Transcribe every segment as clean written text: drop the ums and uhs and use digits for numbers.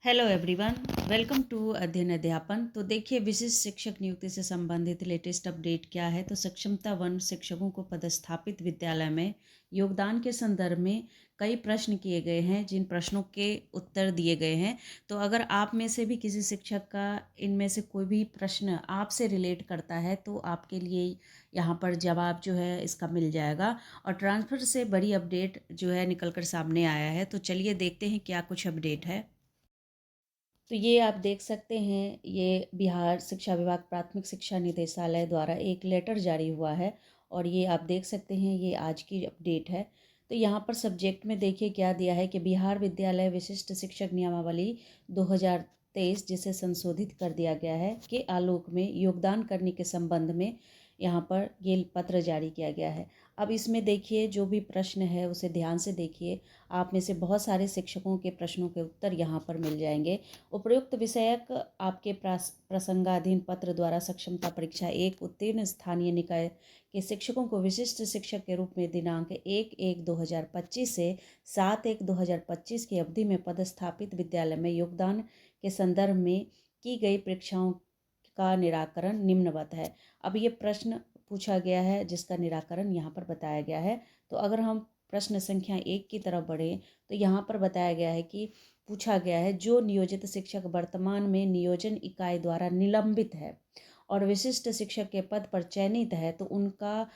Hello everyone, welcome to अध्ययन अध्यापन। तो देखिए, विशिष्ट शिक्षक नियुक्ति से संबंधित लेटेस्ट अपडेट क्या है। तो सक्षमता वन शिक्षकों को पदस्थापित विद्यालय में योगदान के संदर्भ में कई प्रश्न किए गए हैं, जिन प्रश्नों के उत्तर दिए गए हैं। तो अगर आप में से भी किसी शिक्षक का इनमें से कोई भी प्रश्न आपसे रिलेट करता है तो आपके लिए यहाँ पर जवाब जो है इसका मिल जाएगा। और ट्रांसफ़र से बड़ी अपडेट जो है निकल कर सामने आया है। तो चलिए देखते हैं क्या कुछ अपडेट है। तो ये आप देख सकते हैं, ये बिहार शिक्षा विभाग प्राथमिक शिक्षा निदेशालय द्वारा एक लेटर जारी हुआ है और ये आप देख सकते हैं, ये आज की अपडेट है। तो यहाँ पर सब्जेक्ट में देखिए क्या दिया है कि बिहार विद्यालय विशिष्ट शिक्षक नियमावली 2023 जिसे संशोधित कर दिया गया है के आलोक में योगदान करने के संबंध में यहाँ पर ये पत्र जारी किया गया है। अब इसमें देखिए, जो भी प्रश्न है उसे ध्यान से देखिए। आप में से बहुत सारे शिक्षकों के प्रश्नों के उत्तर यहाँ पर मिल जाएंगे। उपयुक्त विषयक आपके प्रसंगाधीन पत्र द्वारा सक्षमता परीक्षा एक उत्तीर्ण स्थानीय निकाय के शिक्षकों को विशिष्ट शिक्षक के रूप में दिनांक 1/1/2025 से 7/1/2025 की अवधि में पदस्थापित विद्यालय में योगदान के संदर्भ में की गई परीक्षाओं का निराकरण निम्नवत है। अब ये प्रश्न पूछा गया है जिसका निराकरण यहाँ पर बताया गया है। तो अगर हम प्रश्न संख्या 1 की तरफ बढ़ें तो यहाँ पर बताया गया है कि पूछा गया है, जो नियोजित शिक्षक वर्तमान में नियोजन इकाई द्वारा निलंबित है और विशिष्ट शिक्षक के पद पर चयनित है तो उनका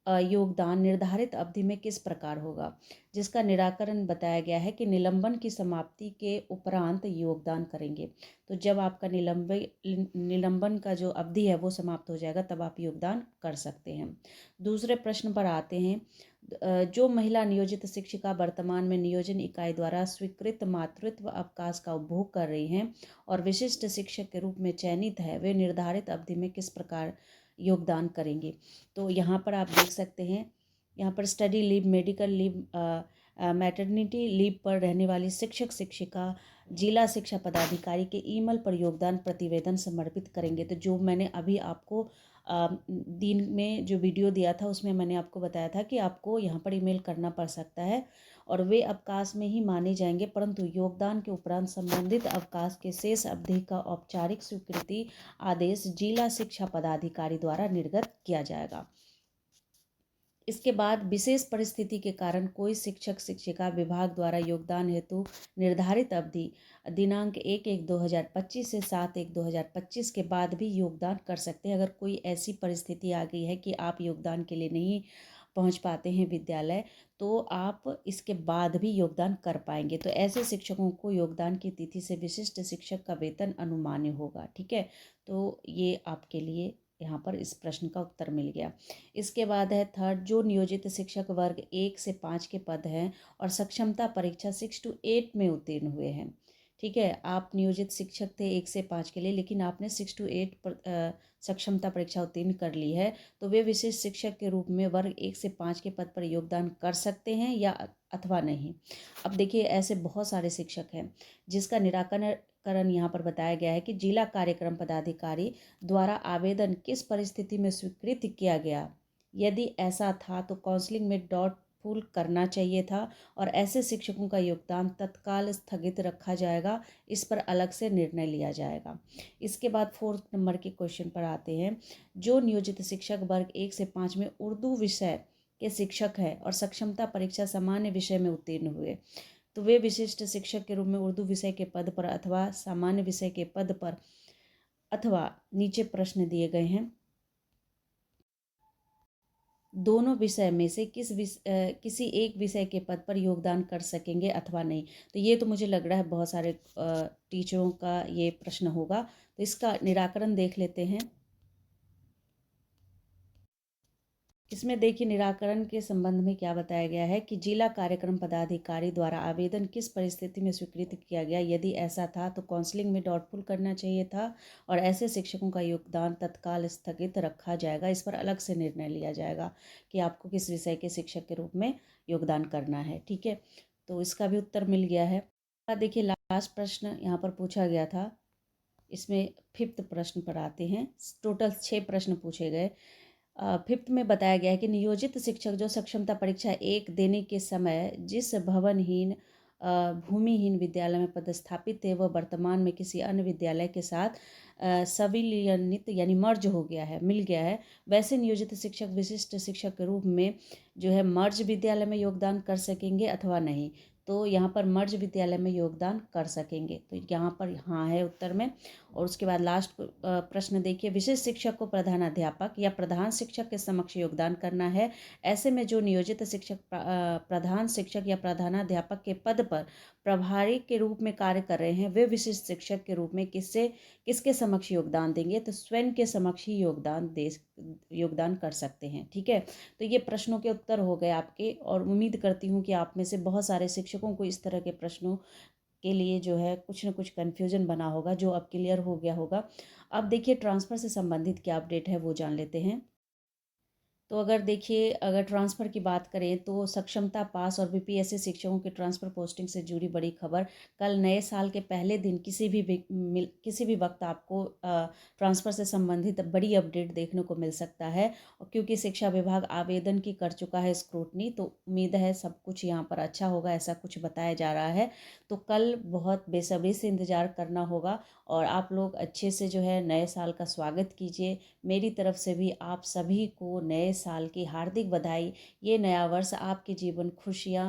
योगदान निर्धारित अवधि में किस प्रकार होगा। जिसका निराकरण बताया गया है कि निलंबन की समाप्ति के उपरांत योगदान करेंगे। तो जब आपका निलंबन का जो अवधि है वो समाप्त हो जाएगा तब आप योगदान कर सकते हैं। दूसरे प्रश्न पर आते हैं। जो महिला नियोजित शिक्षिका वर्तमान में नियोजन इकाई द्वारा स्वीकृत मातृत्व अवकाश का उपभोग कर रही हैं और विशिष्ट शिक्षक के रूप में चयनित है, वे निर्धारित अवधि में किस प्रकार योगदान करेंगे। तो यहाँ पर आप देख सकते हैं, यहाँ पर study leave, medical leave, maternity leave पर रहने वाली शिक्षक शिक्षिका जिला शिक्षा पदाधिकारी के ईमेल पर योगदान प्रतिवेदन समर्पित करेंगे। तो जो मैंने अभी आपको दिन में जो वीडियो दिया था उसमें मैंने आपको बताया था कि आपको यहाँ पर ईमेल करना पड़ सकता है और वे अवकाश में ही माने जाएंगे, परंतु योगदान के उपरांत संबंधित अवकाश के शेष अवधि का औपचारिक स्वीकृति आदेश जिला शिक्षा पदाधिकारी द्वारा निर्गत किया जाएगा। इसके बाद विशेष परिस्थिति के कारण कोई शिक्षक शिक्षिका विभाग द्वारा योगदान हेतु निर्धारित अवधि दिनांक 1/1/2025 से 7/1/2025 के बाद भी योगदान कर सकते हैं। अगर कोई ऐसी परिस्थिति आ गई है कि आप योगदान के लिए नहीं पहुंच पाते हैं विद्यालय, तो आप इसके बाद भी योगदान कर पाएंगे। तो ऐसे शिक्षकों को योगदान की तिथि से विशिष्ट शिक्षक का वेतन अनुमान्य होगा। ठीक है, तो ये आपके लिए यहाँ पर इस प्रश्न का उत्तर मिल गया। इसके बाद है थर्ड, जो नियोजित शिक्षक वर्ग 1 से 5 के पद हैं और सक्षमता परीक्षा 6 to 8 में उत्तीर्ण हुए हैं। ठीक है, आप नियोजित शिक्षक थे 1 से 5 के लिए, लेकिन आपने 6 to 8 पर सक्षमता परीक्षा उत्तीर्ण कर ली है, तो वे विशेष शिक्षक के रूप में वर्ग 1 से 5 के पद पर योगदान कर सकते हैं या अथवा नहीं। अब देखिए, ऐसे बहुत सारे शिक्षक हैं जिसका निराकरण यहाँ पर बताया गया है कि जिला कार्यक्रम पदाधिकारी द्वारा आवेदन किस परिस्थिति में स्वीकृत किया गया। यदि ऐसा था तो काउंसलिंग में डॉट फुल करना चाहिए था और ऐसे शिक्षकों का योगदान तत्काल स्थगित रखा जाएगा, इस पर अलग से निर्णय लिया जाएगा। इसके बाद 4 नंबर के क्वेश्चन पर आते हैं। जो नियोजित शिक्षक वर्ग 1 से 5 में उर्दू विषय के शिक्षक हैं और सक्षमता परीक्षा सामान्य विषय में उत्तीर्ण हुए, तो वे विशिष्ट शिक्षक के रूप में उर्दू विषय के पद पर अथवा सामान्य विषय के पद पर अथवा नीचे प्रश्न दिए गए हैं, दोनों विषय में से किसी एक विषय के पद पर योगदान कर सकेंगे अथवा नहीं। तो ये तो मुझे लग रहा है बहुत सारे टीचरों का ये प्रश्न होगा। तो इसका निराकरण देख लेते हैं। इसमें देखिए, निराकरण के संबंध में क्या बताया गया है कि जिला कार्यक्रम पदाधिकारी द्वारा आवेदन किस परिस्थिति में स्वीकृत किया गया। यदि ऐसा था तो काउंसलिंग में डॉटफुल करना चाहिए था और ऐसे शिक्षकों का योगदान तत्काल स्थगित रखा जाएगा, इस पर अलग से निर्णय लिया जाएगा कि आपको किस विषय के शिक्षक के रूप में योगदान करना है। ठीक है, तो इसका भी उत्तर मिल गया है। देखिए, लास्ट प्रश्न यहाँ पर पूछा गया था, इसमें 5th प्रश्न पर आते हैं। टोटल 6 प्रश्न पूछे गए। 5th में बताया गया है कि नियोजित शिक्षक जो सक्षमता परीक्षा 1 देने के समय जिस भवनहीन भूमिहीन विद्यालय में पदस्थापित थे वह वर्तमान में किसी अन्य विद्यालय के साथ संविलियनित यानी मर्ज हो गया है, मिल गया है, वैसे नियोजित शिक्षक विशिष्ट शिक्षक के रूप में जो है मर्ज विद्यालय में योगदान कर सकेंगे अथवा नहीं। तो यहाँ पर मर्ज विद्यालय में योगदान कर सकेंगे, तो यहाँ पर हाँ है उत्तर में। और उसके बाद लास्ट प्रश्न देखिए, विशिष्ट शिक्षक को प्रधानाध्यापक या प्रधान शिक्षक के समक्ष योगदान करना है। ऐसे में जो नियोजित शिक्षक प्रधान शिक्षक या प्रधानाध्यापक के पद पर प्रभारी के रूप में कार्य कर रहे हैं, वे विशिष्ट शिक्षक के रूप में किसके समक्ष योगदान देंगे? तो स्वयं के समक्ष ही योगदान कर सकते हैं। ठीक है, तो ये प्रश्नों के उत्तर हो गए आपके, और उम्मीद करती हूँ कि आप में से बहुत सारे शिक्षकों को इस तरह के प्रश्नों के लिए जो है कुछ न कुछ कन्फ्यूजन बना होगा, जो अब क्लियर हो गया होगा। अब देखिए ट्रांसफ़र से संबंधित क्या अपडेट है वो जान लेते हैं। तो अगर ट्रांसफ़र की बात करें तो सक्षमता पास और बीपीएससी शिक्षकों के ट्रांसफ़र पोस्टिंग से जुड़ी बड़ी खबर। कल नए साल के पहले दिन किसी भी वक्त आपको ट्रांसफ़र से संबंधित बड़ी अपडेट देखने को मिल सकता है, और क्योंकि शिक्षा विभाग आवेदन की कर चुका है स्क्रूटनी, तो उम्मीद है सब कुछ यहाँ पर अच्छा होगा, ऐसा कुछ बताया जा रहा है। तो कल बहुत बेसब्री से इंतज़ार करना होगा, और आप लोग अच्छे से जो है नए साल का स्वागत कीजिए। मेरी तरफ से भी आप सभी को नए साल की हार्दिक बधाई। ये नया वर्ष आपके जीवन खुशियाँ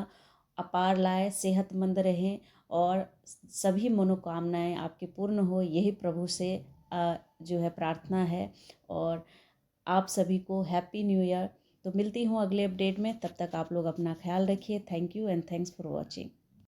अपार लाए, सेहतमंद रहें, और सभी मनोकामनाएं आपकी पूर्ण हो, यही प्रभु से जो है प्रार्थना है। और आप सभी को हैप्पी न्यू ईयर। तो मिलती हूँ अगले अपडेट में, तब तक आप लोग अपना ख्याल रखिए। Thank you and thanks for watching.